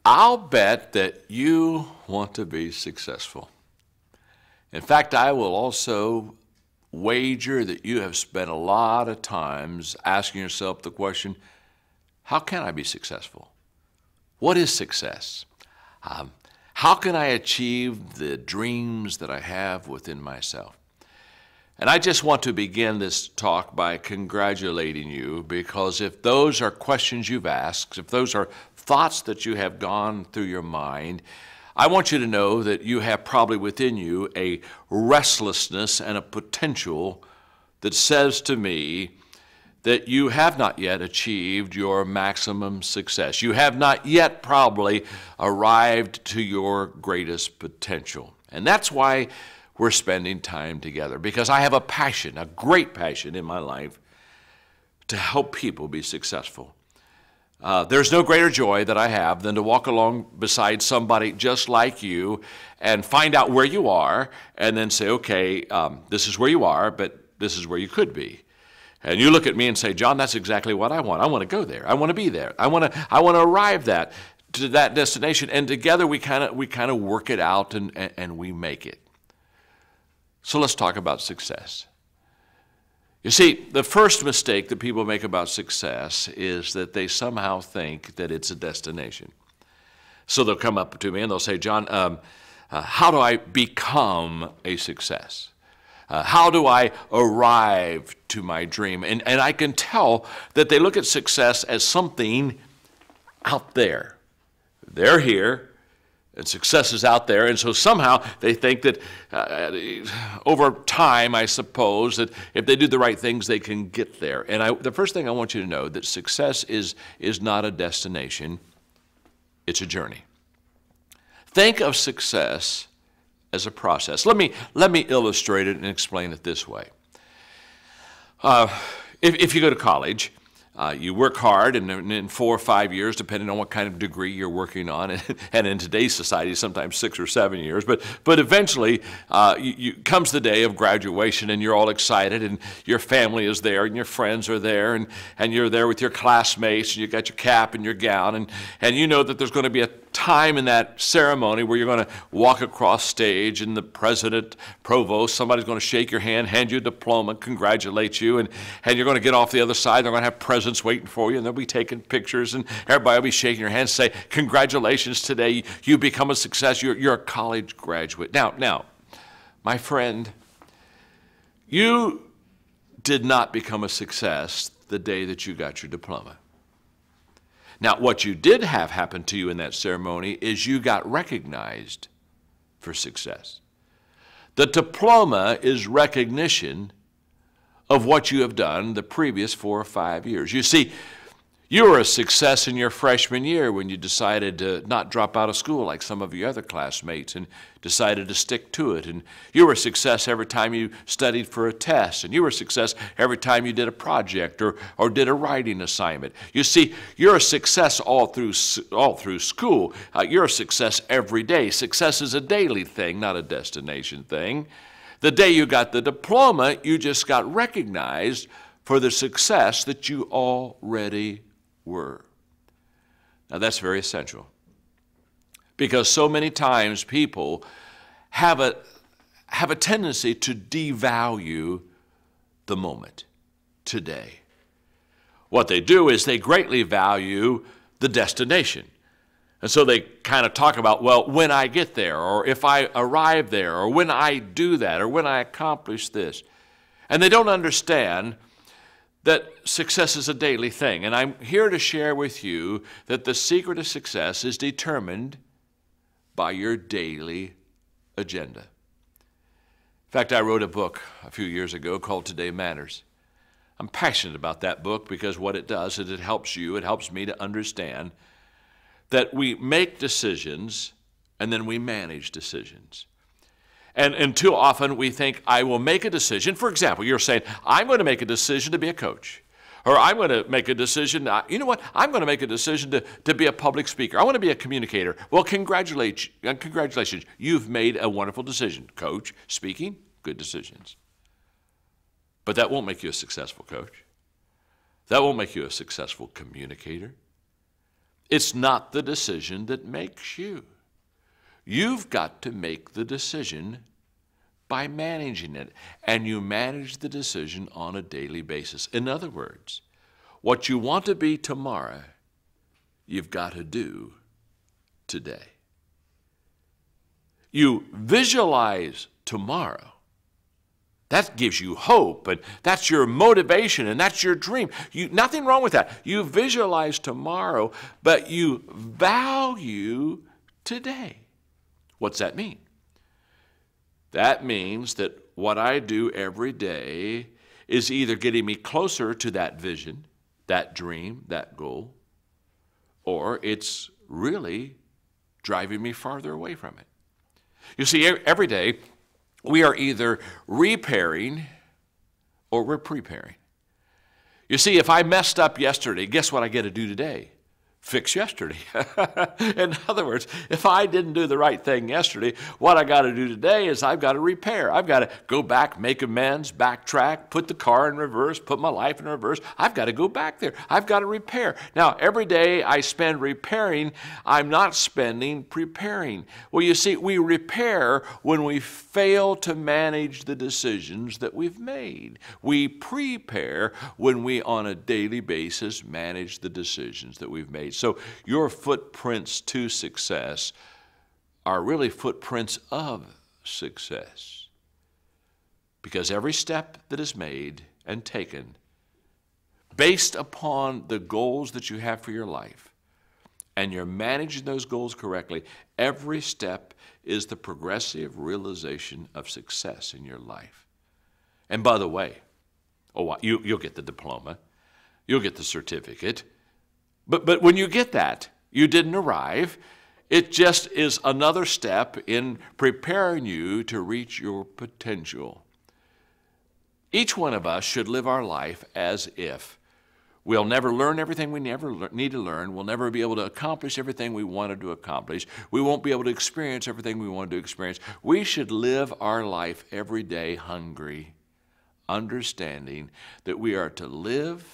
I'll bet that you want to be successful. In fact, I will also wager that you have spent a lot of times asking yourself the question, how can I be successful? What is success? How can I achieve the dreams that I have within myself? And I just want to begin this talk by congratulating you, because if those are questions you've asked, if those are thoughts that you have gone through your mind, I want you to know that you have probably within you a restlessness and a potential that says to me that you have not yet achieved your maximum success. You have not yet probably arrived to your greatest potential. And that's why we're spending time together, because I have a passion, a great passion in my life to help people be successful. There's no greater joy that I have than to walk along beside somebody just like you and find out where you are and then say, okay, this is where you are, but this is where you could be. And you look at me and say, John, that's exactly what I want. I want to go there. I want to be there. I want to arrive to that destination. And together we kind of work it out and we make it. So let's talk about success. You see, the first mistake that people make about success is that they somehow think that it's a destination. So they'll come up to me and they'll say, John, how do I become a success? How do I arrive to my dream? And I can tell that they look at success as something out there. They're here, and success is out there, and so somehow they think that over time, I suppose, that if they do the right things, they can get there. And the first thing I want you to know that success is not a destination, it's a journey. Think of success as a process. Let me illustrate it and explain it this way. If you go to college, you work hard, and in 4 or 5 years, depending on what kind of degree you're working on, and in today's society, sometimes 6 or 7 years, but eventually comes the day of graduation, and you're all excited, and your family is there, and your friends are there, and you're there with your classmates, and you got your cap and your gown, and you know that there's going to be a time in that ceremony where you're going to walk across stage, and the president, provost, somebody's going to shake your hand, hand you a diploma, congratulate you, and you're going to get off the other side. They're going to have presents waiting for you, and they'll be taking pictures, and everybody will be shaking your hand, say, congratulations today, you become a success, you're a college graduate. Now, my friend, you did not become a success the day that you got your diploma. Now, what you did have happen to you in that ceremony is you got recognized for success. The diploma is recognition of what you have done the previous 4 or 5 years. You see, you were a success in your freshman year when you decided to not drop out of school like some of your other classmates and decided to stick to it. And you were a success every time you studied for a test. And you were a success every time you did a project or did a writing assignment. You see, you're a success all through school. You're a success every day. Success is a daily thing, not a destination thing. The day you got the diploma, you just got recognized for the success that you already were. Now that's very essential, because so many times people have a tendency to devalue the moment, today. What they do is they greatly value the destination. And so they kind of talk about, well, when I get there, or if I arrive there, or when I do that, or when I accomplish this. And they don't understand that success is a daily thing. And I'm here to share with you that the secret of success is determined by your daily agenda. In fact, I wrote a book a few years ago called Today Matters. I'm passionate about that book because what it does is it helps you, it helps me to understand that we make decisions and then we manage decisions. And too often we think, I will make a decision. For example, you're saying, I'm going to make a decision to be a coach. Or I'm going to make a decision, you know what, I'm going to make a decision to be a public speaker. I want to be a communicator. Well, congratulations. You've made a wonderful decision. Coach, speaking, good decisions. But that won't make you a successful coach. That won't make you a successful communicator. It's not the decision that makes you. You've got to make the decision by managing it, and you manage the decision on a daily basis. In other words, what you want to be tomorrow, you've got to do today. You visualize tomorrow. That gives you hope, and that's your motivation, and that's your dream. Nothing wrong with that. You visualize tomorrow, but you value today. What's that mean? That means that what I do every day is either getting me closer to that vision, that dream, that goal, or it's really driving me farther away from it. You see, every day we are either repairing or we're preparing. You see, if I messed up yesterday, guess what I get to do today? Fix yesterday. In other words, if I didn't do the right thing yesterday, what I got to do today is I've got to repair. I've got to go back, make amends, backtrack, put the car in reverse, put my life in reverse. I've got to go back there. I've got to repair. Now, every day I spend repairing, I'm not spending preparing. Well, you see, we repair when we fail to manage the decisions that we've made. We prepare when we, on a daily basis, manage the decisions that we've made. So your footprints to success are really footprints of success. Because every step that is made and taken based upon the goals that you have for your life, and you're managing those goals correctly, every step is the progressive realization of success in your life. And by the way, you'll get the diploma, you'll get the certificate, but when you get that, you didn't arrive. It just is another step in preparing you to reach your potential. Each one of us should live our life as if we'll never learn everything we need to learn. We'll never be able to accomplish everything we wanted to accomplish. We won't be able to experience everything we wanted to experience. We should live our life every day hungry, understanding that we are to live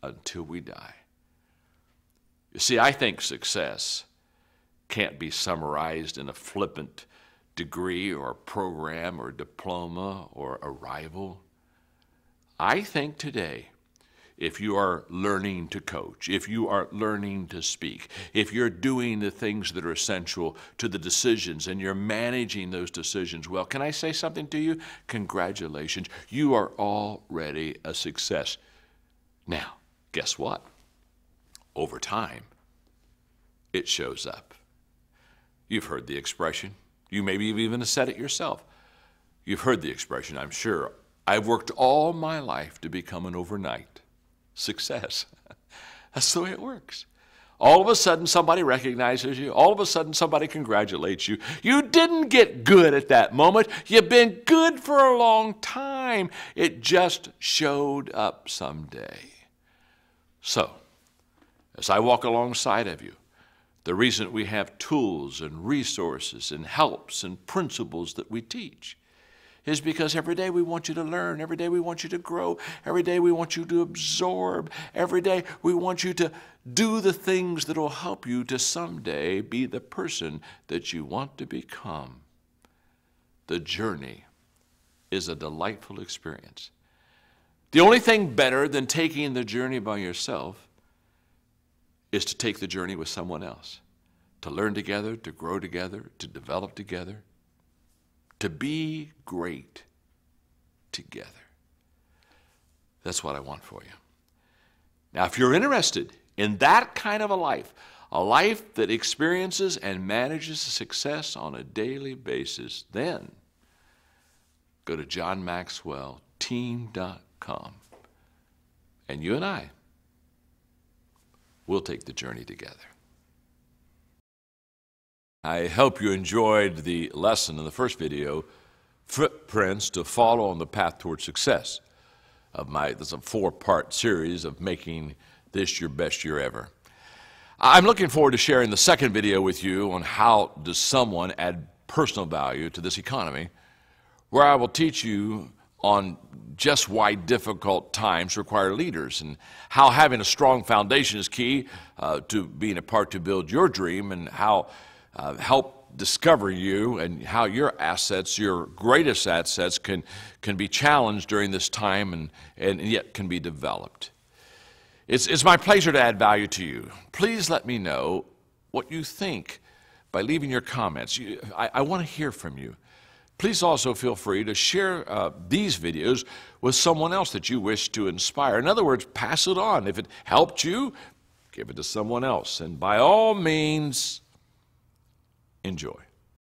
until we die. You see, I think success can't be summarized in a flippant degree or program or diploma or arrival. I think today, if you are learning to coach, if you are learning to speak, if you're doing the things that are essential to the decisions and you're managing those decisions well, can I say something to you? Congratulations, you are already a success. Now, guess what? Over time, it shows up. You've heard the expression. You maybe even said it yourself. You've heard the expression, I'm sure. I've worked all my life to become an overnight success. That's the way it works. All of a sudden, somebody recognizes you. All of a sudden, somebody congratulates you. You didn't get good at that moment. You've been good for a long time. It just showed up someday. So, as I walk alongside of you, the reason we have tools and resources and helps and principles that we teach is because every day we want you to learn, every day we want you to grow, every day we want you to absorb, every day we want you to do the things that will help you to someday be the person that you want to become. The journey is a delightful experience. The only thing better than taking the journey by yourself is to take the journey with someone else, to learn together, to grow together, to develop together, to be great together. That's what I want for you. Now, if you're interested in that kind of a life that experiences and manages success on a daily basis, then go to John Maxwell, Team.com, and you and I, we'll take the journey together. I hope you enjoyed the lesson in the first video, Footprints to Follow on the Path Toward Success, this is a 4-part series of making this your best year ever. I'm looking forward to sharing the second video with you on how does someone add personal value to this economy, where I will teach you on just why difficult times require leaders and how having a strong foundation is key to being a part to build your dream, and how help discover you and how your assets, your greatest assets, can be challenged during this time and yet can be developed. It's my pleasure to add value to you. Please let me know what you think by leaving your comments. I want to hear from you. Please also feel free to share these videos with someone else that you wish to inspire. In other words, pass it on. If it helped you, give it to someone else. And by all means, enjoy.